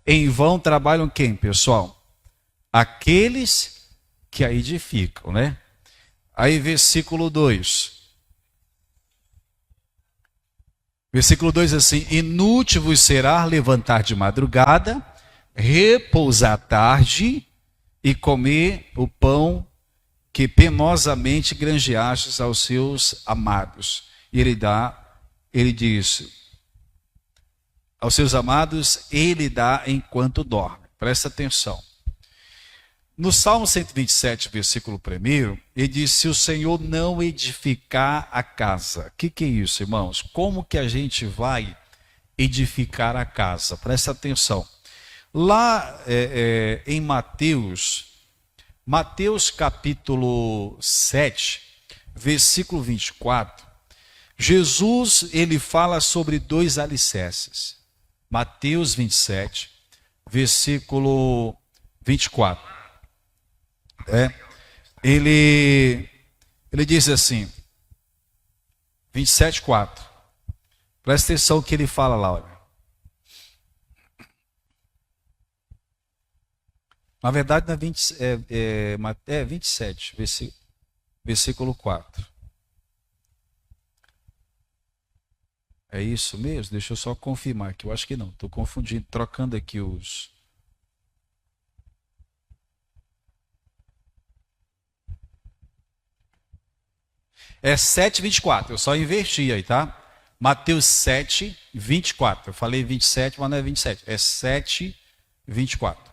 Em vão trabalham quem, pessoal? Aqueles que a edificam, né? Aí versículo 2. Versículo 2 assim: inútil vos será levantar de madrugada, repousar à tarde e comer o pão que penosamente granjeastes aos seus amados. E ele diz, aos seus amados, ele dá enquanto dorme. Presta atenção. No Salmo 127, versículo 1, ele diz, se o Senhor não edificar a casa. O que é isso, irmãos? Como que a gente vai edificar a casa? Presta atenção. Lá em Mateus capítulo 7, versículo 24, Jesus ele fala sobre dois alicerces. Mateus 27, versículo 24. Ele diz assim, 27, 4. Presta atenção o que ele fala lá, olha. Na verdade, na 27, versículo 4. É isso mesmo? Deixa eu só confirmar aqui. Eu acho que não. Estou confundindo, trocando aqui os... É 7:24. Eu só inverti aí, tá? Mateus 7:24. Eu falei 27, mas não é 27. É 7:24.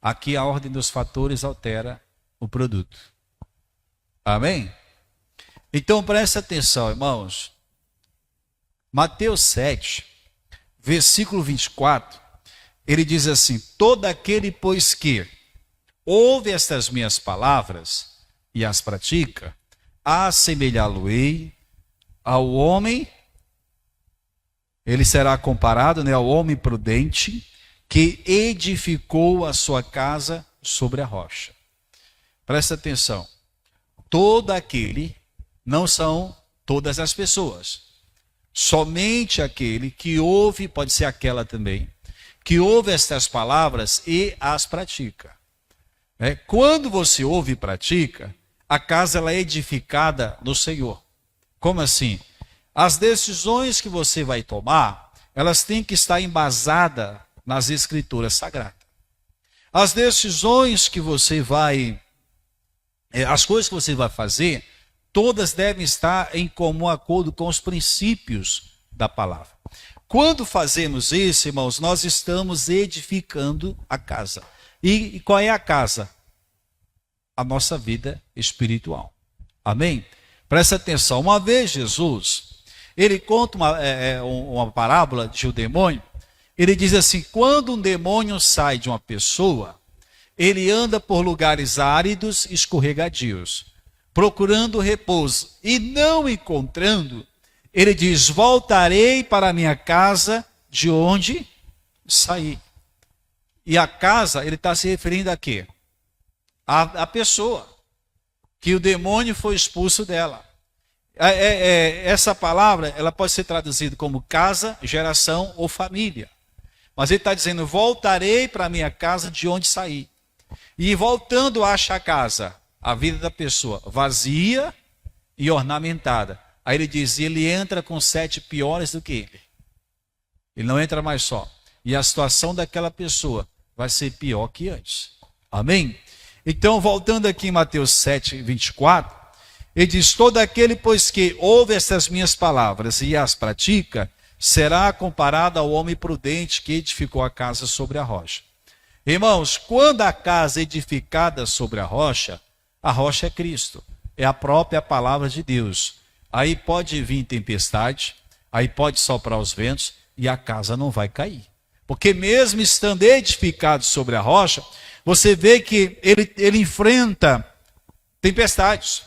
Aqui a ordem dos fatores altera o produto. Amém? Então presta atenção, irmãos. Mateus 7, versículo 24, ele diz assim: todo aquele, pois que ouve estas minhas palavras e as pratica, assemelhá-lo-ei ao homem, ele será comparado, né, ao homem prudente, que edificou a sua casa sobre a rocha. Presta atenção. Todo aquele, não são todas as pessoas. Somente aquele que ouve, pode ser aquela também, que ouve estas palavras e as pratica. Quando você ouve e pratica, a casa ela é edificada no Senhor. Como assim? As decisões que você vai tomar, elas têm que estar embasadas nas Escrituras Sagradas. As decisões que você vai, as coisas que você vai fazer, todas devem estar em comum acordo com os princípios da palavra. Quando fazemos isso, irmãos, nós estamos edificando a casa. E qual é a casa? A nossa vida espiritual. Amém? Presta atenção. Uma vez Jesus, ele conta uma parábola de um demônio. Ele diz assim: quando um demônio sai de uma pessoa, ele anda por lugares áridos e escorregadios, procurando repouso, e não encontrando, ele diz: voltarei para a minha casa de onde saí. E a casa, ele está se referindo a quê? A pessoa, que o demônio foi expulso dela. Essa palavra, ela pode ser traduzida como casa, geração ou família. Mas ele está dizendo: voltarei para a minha casa de onde saí. E voltando, acha a casa, a vida da pessoa vazia e ornamentada. Aí ele diz: ele entra com 7 piores do que ele. Ele não entra mais só. E a situação daquela pessoa vai ser pior que antes. Amém? Então, voltando aqui em Mateus 7, 24, ele diz: todo aquele, pois que ouve estas minhas palavras e as pratica, será comparado ao homem prudente que edificou a casa sobre a rocha. Irmãos, quando a casa é edificada sobre a rocha é Cristo, é a própria palavra de Deus. Aí pode vir tempestade, aí pode soprar os ventos e a casa não vai cair. Porque mesmo estando edificado sobre a rocha, você vê que ele enfrenta tempestades,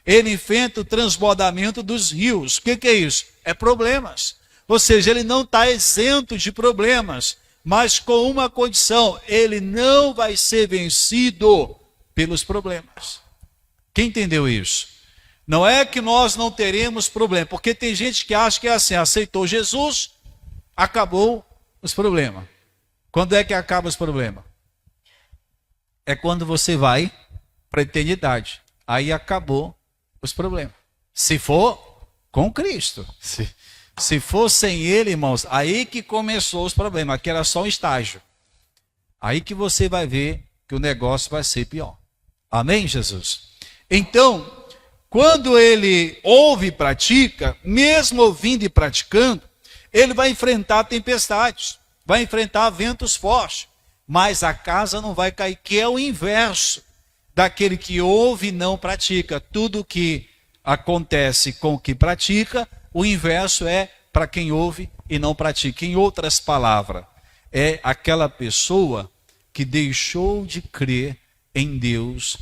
ele enfrenta o transbordamento dos rios. O que é isso? É problemas. Ou seja, ele não está isento de problemas, mas com uma condição: ele não vai ser vencido pelos problemas. Quem entendeu isso? Não é que nós não teremos problema, porque tem gente que acha que é assim: aceitou Jesus, acabou os problemas. Quando é que acaba os problemas? É quando você vai para a eternidade. Aí acabou os problemas. Se for com Cristo. Se for sem Ele, irmãos, aí que começou os problemas. Aqui era só um estágio. Aí que você vai ver que o negócio vai ser pior. Amém, Jesus? Então, quando ele ouve e pratica, mesmo ouvindo e praticando, ele vai enfrentar tempestades, vai enfrentar ventos fortes, mas a casa não vai cair, que é o inverso daquele que ouve e não pratica. Tudo que acontece com o que pratica, o inverso é para quem ouve e não pratica. Em outras palavras, é aquela pessoa que deixou de crer em Deus,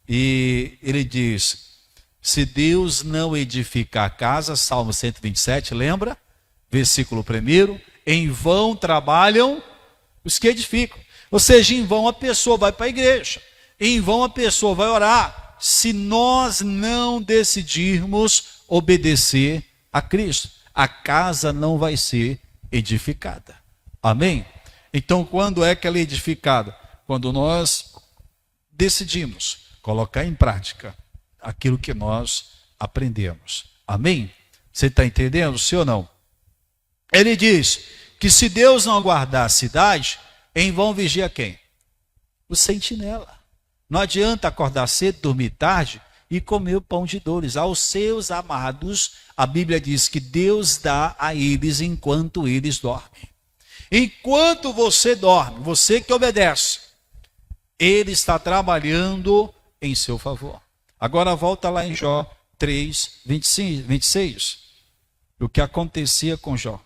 e ele diz: se Deus não edificar a casa, Salmo 127, lembra? Versículo 1, em vão trabalham os que edificam. Ou seja, em vão a pessoa vai para a igreja, em vão a pessoa vai orar, se nós não decidirmos obedecer a Cristo. A casa não vai ser edificada. Amém? Então, quando é que ela é edificada? Quando nós decidimos colocar em prática aquilo que nós aprendemos. Amém? Você está entendendo, sim ou não? Ele diz que se Deus não guardar a cidade, em vão vigia quem? O sentinela. Não adianta acordar cedo, dormir tarde e comer o pão de dores. Aos seus amados, a Bíblia diz que Deus dá a eles enquanto eles dormem. Enquanto você dorme, você que obedece, Ele está trabalhando em seu favor. Agora volta lá em Jó 3, 26. O que acontecia com Jó?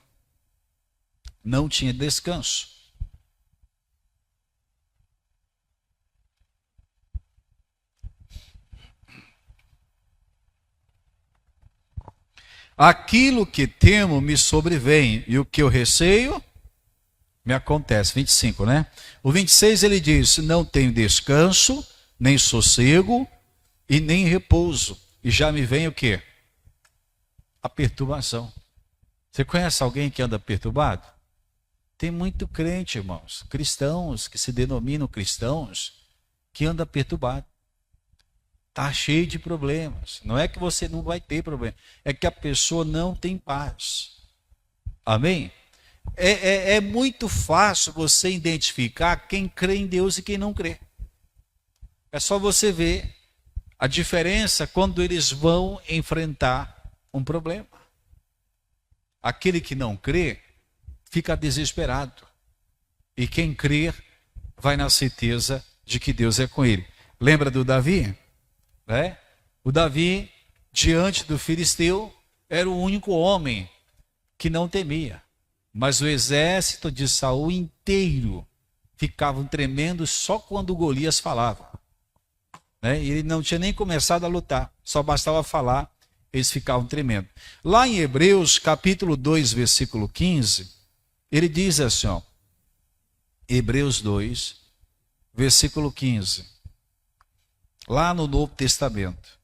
Não tinha descanso. Aquilo que temo me sobrevém, e o que eu receio me acontece. 25, né? O 26 ele diz: não tenho descanso, nem sossego e nem repouso. E já me vem o quê? A perturbação. Você conhece alguém que anda perturbado? Tem muito crente, irmãos, cristãos, que se denominam cristãos, que anda perturbado. Está cheio de problemas. Não é que você não vai ter problema, é que a pessoa não tem paz. Amém? É muito fácil você identificar quem crê em Deus e quem não crê. É só você ver a diferença quando eles vão enfrentar um problema. Aquele que não crê fica desesperado. E quem crê vai na certeza de que Deus é com ele. Lembra do Davi? O Davi, diante do filisteu, era o único homem que não temia. Mas o exército de Saul inteiro ficavam tremendo só quando Golias falava. E ele não tinha nem começado a lutar, só bastava falar, eles ficavam tremendo. Lá em Hebreus, capítulo 2, versículo 15, ele diz assim, ó, Hebreus 2, versículo 15. Lá no Novo Testamento.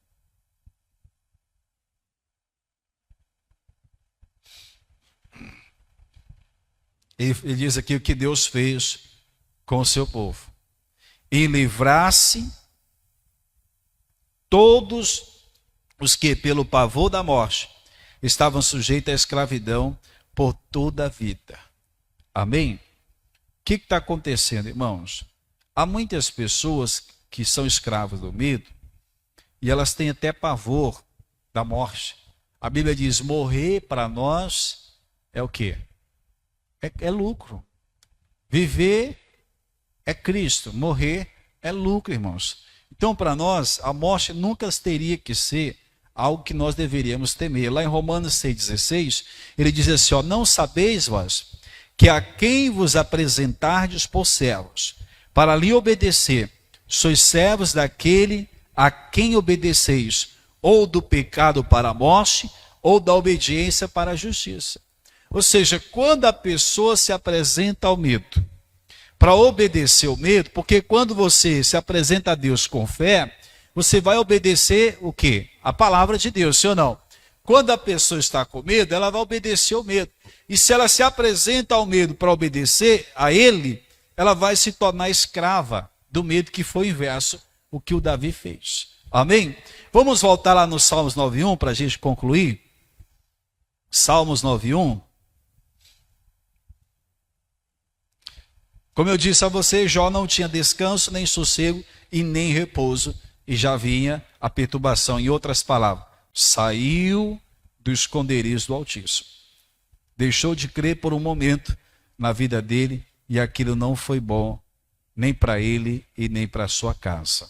Ele diz aqui o que Deus fez com o seu povo. E livrasse todos os que, pelo pavor da morte, estavam sujeitos à escravidão por toda a vida. Amém? O que está acontecendo, irmãos? Há muitas pessoas que são escravos do medo, e elas têm até pavor da morte. A Bíblia diz: morrer para nós é o quê? É lucro. Viver é Cristo, morrer é lucro, irmãos. Então, para nós, a morte nunca teria que ser algo que nós deveríamos temer. Lá em Romanos 6,16, ele diz assim, ó, não sabeis vós que a quem vos apresentardes por servos, para lhe obedecer, sois servos daquele a quem obedeceis, ou do pecado para a morte, ou da obediência para a justiça. Ou seja, quando a pessoa se apresenta ao medo, para obedecer o medo, porque quando você se apresenta a Deus com fé, você vai obedecer o quê? A palavra de Deus, sim ou não? Quando a pessoa está com medo, ela vai obedecer o medo. E se ela se apresenta ao medo para obedecer a ele, ela vai se tornar escrava do medo, que foi o inverso o que o Davi fez. Amém? Vamos voltar lá no Salmos 9:1 para a gente concluir. Salmos 9:1. Como eu disse a você, Jó não tinha descanso, nem sossego e nem repouso, e já vinha a perturbação. Em outras palavras, saiu do esconderijo do Altíssimo. Deixou de crer por um momento na vida dele, e aquilo não foi bom, nem para ele e nem para sua casa.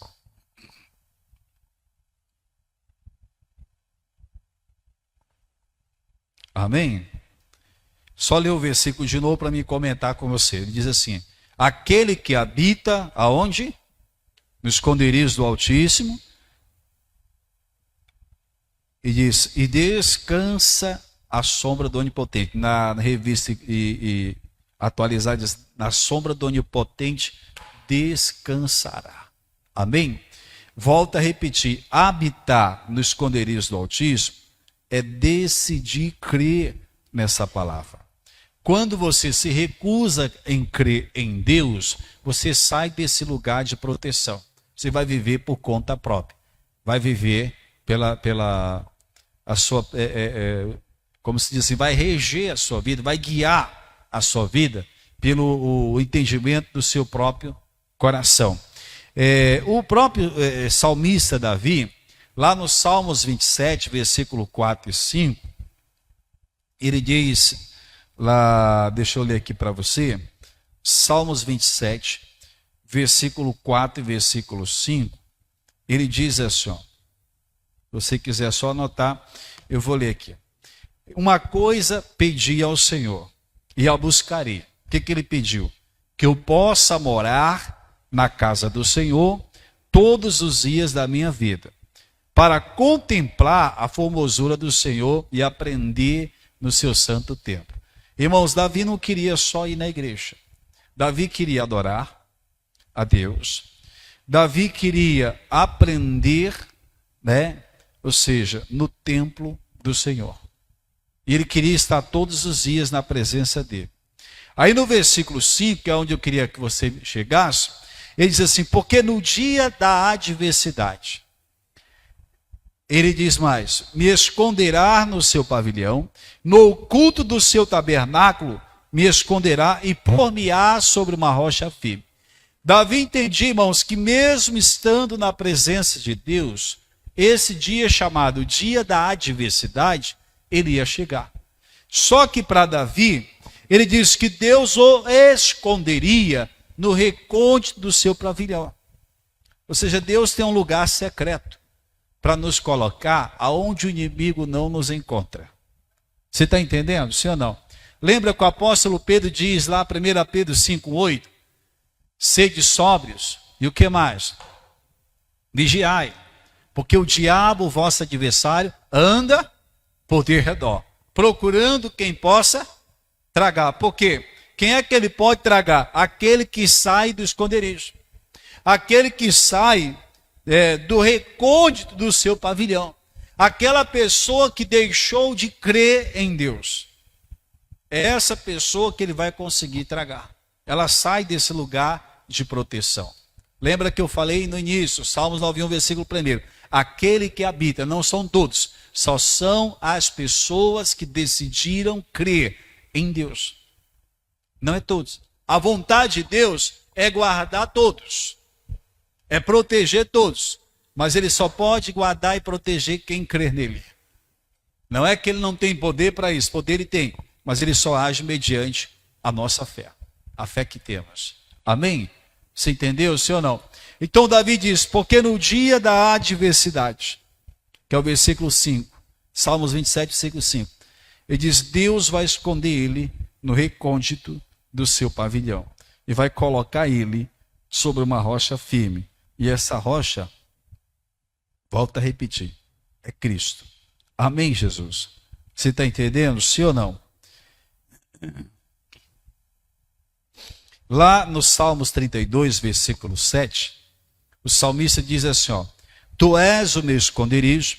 Amém? Só ler o versículo de novo para me comentar com você. Ele diz assim: aquele que habita aonde? No esconderijo do Altíssimo. E diz, e descansa à sombra do Onipotente. Na revista e atualizada diz, na sombra do Onipotente descansará. Amém? Volta a repetir, habitar no esconderijo do Altíssimo é decidir crer nessa palavra. Quando você se recusa em crer em Deus, você sai desse lugar de proteção. Você vai viver por conta própria. Vai viver pela a sua, como se diz assim, vai reger a sua vida, vai guiar a sua vida pelo entendimento do seu próprio coração. O próprio salmista Davi, lá no Salmos 27, versículo 4 e 5, ele diz, lá, deixa eu ler aqui para você, Salmos 27, versículo 4 e versículo 5, ele diz assim, ó, se você quiser só anotar, eu vou ler aqui. Uma coisa pedi ao Senhor, e a buscarei. O que ele pediu? Que eu possa morar na casa do Senhor todos os dias da minha vida, para contemplar a formosura do Senhor e aprender no seu santo templo. Irmãos, Davi não queria só ir na igreja. Davi queria adorar a Deus. Davi queria aprender, né? Ou seja, no templo do Senhor. E ele queria estar todos os dias na presença dele. Aí no versículo 5, que é onde eu queria que você chegasse, ele diz assim, porque no dia da adversidade, ele diz mais, me esconderá no seu pavilhão, no oculto do seu tabernáculo, me esconderá e pôr-me-á sobre uma rocha firme. Davi entendia, irmãos, que mesmo estando na presença de Deus, esse dia chamado dia da adversidade, ele ia chegar. Só que para Davi, ele diz que Deus o esconderia no recôndito do seu pavilhão. Ou seja, Deus tem um lugar secreto para nos colocar aonde o inimigo não nos encontra. Você está entendendo, sim ou não? Lembra que o apóstolo Pedro diz lá, 1 Pedro 5,8, sede sóbrios, e o que mais? Vigiai, porque o diabo, o vosso adversário, anda por derredor, procurando quem possa tragar. Por quê? Quem é que ele pode tragar? Aquele que sai do esconderijo. Aquele que sai do recôndito do seu pavilhão. Aquela pessoa que deixou de crer em Deus. É essa pessoa que ele vai conseguir tragar. Ela sai desse lugar de proteção. Lembra que eu falei no início, Salmos 9:1, versículo 1. Aquele que habita, não são todos, só são as pessoas que decidiram crer em Deus. Não é todos. A vontade de Deus é guardar todos. É proteger todos. Mas ele só pode guardar e proteger quem crer nele. Não é que ele não tem poder para isso. Poder ele tem. Mas ele só age mediante a nossa fé. A fé que temos. Amém? Você entendeu, sim ou não? Então Davi diz, porque no dia da adversidade, que é o versículo 5, Salmos 27, versículo 5, ele diz, Deus vai esconder ele no recôndito do seu pavilhão e vai colocar ele sobre uma rocha firme. E essa rocha, volta a repetir, é Cristo. Amém, Jesus? Você está entendendo, sim ou não? Lá no Salmos 32, versículo 7, o salmista diz assim, ó, tu és o meu esconderijo,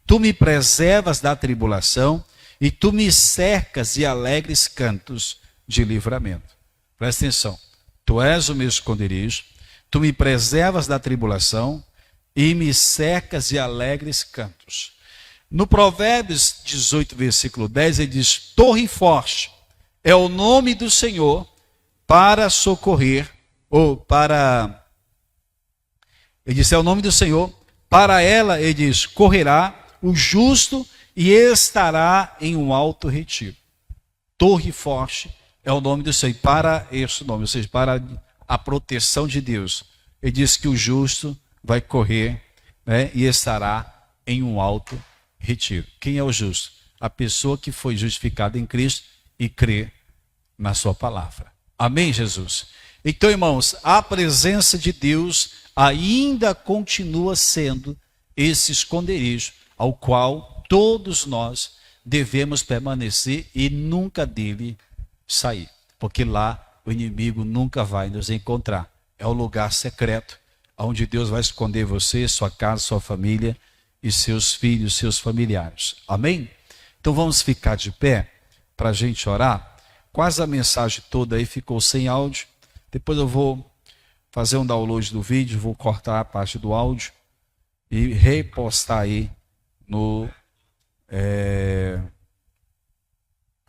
tu me preservas da tribulação e tu me cercas de alegres cantos de livramento. Presta atenção. Tu és o meu esconderijo, tu me preservas da tribulação e me cercas de alegres cantos. No Provérbios 18, versículo 10, ele diz: torre forte é o nome do Senhor para socorrer, ele diz, é o nome do Senhor, para ela, ele diz, correrá o justo e estará em um alto retiro. Torre forte é o nome do Senhor, e para esse nome, ou seja, para a proteção de Deus, ele diz que o justo vai correr, né, e estará em um alto retiro. Quem é o justo? A pessoa que foi justificada em Cristo e crê na sua palavra. Amém, Jesus? Então, irmãos, a presença de Deus ainda continua sendo esse esconderijo ao qual todos nós devemos permanecer e nunca dele sair, porque lá o inimigo nunca vai nos encontrar. É o lugar secreto onde Deus vai esconder você, sua casa, sua família e seus filhos, seus familiares. Amém? Então vamos ficar de pé para a gente orar. Quase a mensagem toda aí ficou sem áudio. Depois eu vou fazer um download do vídeo, vou cortar a parte do áudio e repostar aí no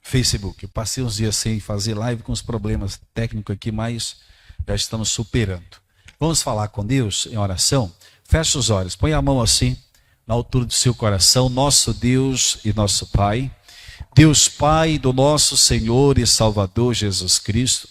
Facebook. Eu passei uns dias sem fazer live com os problemas técnicos aqui, mas já estamos superando. Vamos falar com Deus em oração? Feche os olhos, põe a mão assim, na altura do seu coração. Nosso Deus e nosso Pai, Deus Pai do nosso Senhor e Salvador Jesus Cristo,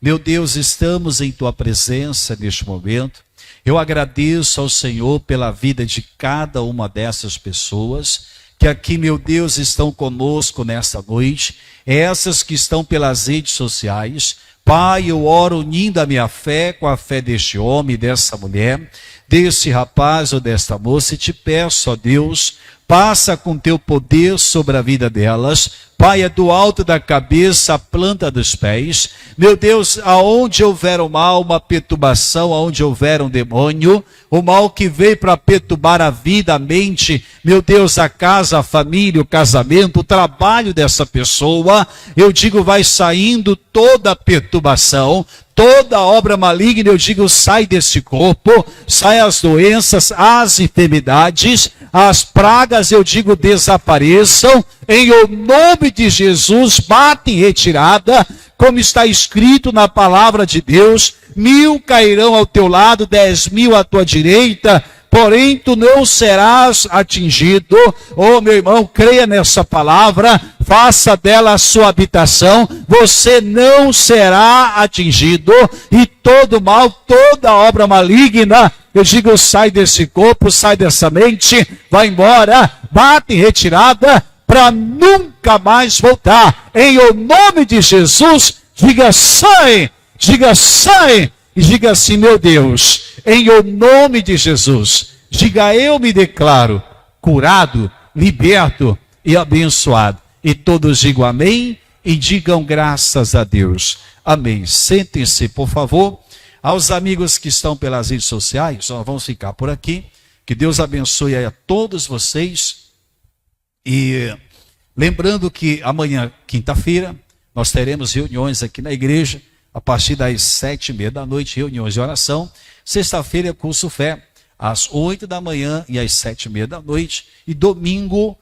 meu Deus, estamos em Tua presença neste momento. Eu agradeço ao Senhor pela vida de cada uma dessas pessoas que aqui, meu Deus, estão conosco nesta noite, essas que estão pelas redes sociais. Pai, eu oro unindo a minha fé com a fé deste homem, dessa mulher, desse rapaz ou desta moça, e te peço, ó Deus, passa com teu poder sobre a vida delas. Pai, é do alto da cabeça à planta dos pés. Meu Deus, aonde houver o mal, uma perturbação, aonde houver um demônio, o mal que veio para perturbar a vida, a mente, meu Deus, a casa, a família, o casamento, o trabalho dessa pessoa, eu digo, vai saindo toda a perturbação, toda obra maligna, eu digo, sai desse corpo, sai as doenças, as enfermidades, as pragas, eu digo, desapareçam, em o nome de Jesus, bate em retirada, como está escrito na palavra de Deus, 1000 cairão ao teu lado, 10.000 à tua direita, porém tu não serás atingido. Oh, meu irmão, creia nessa palavra, faça dela a sua habitação, você não será atingido, e todo mal, toda obra maligna, eu digo, sai desse corpo, sai dessa mente, vai embora, bate em retirada, para nunca mais voltar. Em o nome de Jesus, diga sai, e diga assim, meu Deus, em o nome de Jesus, diga, eu me declaro curado, liberto e abençoado. E todos digam amém e digam graças a Deus. Amém. Sentem-se, por favor. Aos amigos que estão pelas redes sociais, nós vamos ficar por aqui. Que Deus abençoe a todos vocês. E lembrando que amanhã, quinta-feira, nós teremos reuniões aqui na igreja, a partir das 7h30 da noite, reuniões de oração. Sexta-feira é curso fé, às 8 da manhã e às 7h30 da noite. E domingo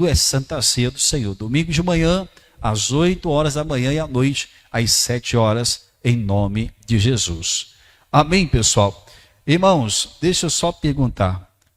é Santa Ceia do Senhor. Domingo de manhã, às 8 horas da manhã e à noite, às 7 horas, em nome de Jesus. Amém, pessoal? Irmãos, deixa eu só perguntar.